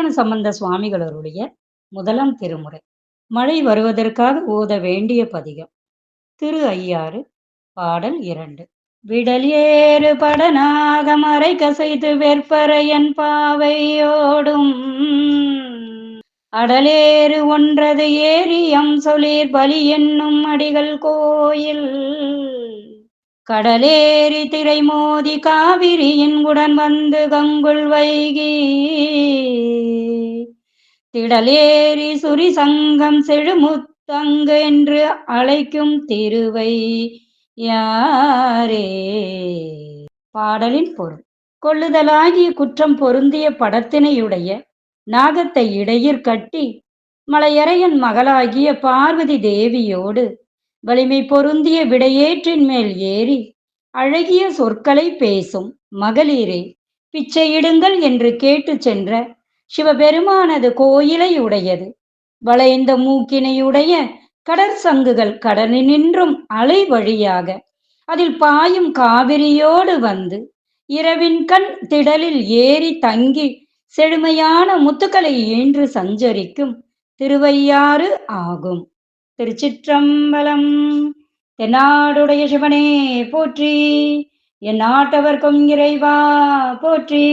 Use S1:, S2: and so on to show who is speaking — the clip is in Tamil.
S1: திருஞான சம்பந்த சுவாமிகளருடைய முதலாம் திருமுறை. மழை வருவதற்காக ஓத வேண்டிய பதிகம். திரு ஐயாறு. பாடல் 2. விடல் ஏறு படனாக மறை கசைத்து வெற்பறையன் பாவையோடும் அடலேறு ஒன்றது ஏரியம் சொலீர் பலி என்னும் அடிகள் கோயில் கடலேறி திரை மோதி காவிரியின் உடன் வந்து கங்குள் வைகி திடலேறி சுரி சங்கம் செழுமுத்தங்கு என்று அழைக்கும் திருவை யாரே. பாடலின் பொருள். கொள்ளுதலாகிய குற்றம் பொருந்திய படத்தினையுடைய நாகத்தை இடையிற் கட்டி மலையரையன் மகளாகிய பார்வதி தேவியோடு வலிமை பொருந்திய விடையேற்றின் மேல் ஏறி அழகிய சொற்களை பேசும் மகளிரே பிச்சையிடுங்கள் என்று கேட்டு சென்ற சிவபெருமானது கோயிலை உடையது. வளைந்த மூக்கினையுடைய கடற்சங்குகள் கடலினின்றும் அலை வழியாக அதில் பாயும் காவிரியோடு வந்து இரவின் கண் திடலில் ஏறி தங்கி செழுமையான முத்துக்களை ஈன்று சஞ்சரிக்கும் திருவையாறு ஆகும். திருச்சிற்றம்பலம். தென்னாடுடைய சிவனே போற்றி, என் நாட்டவர்க்கும் இறைவா போற்றி.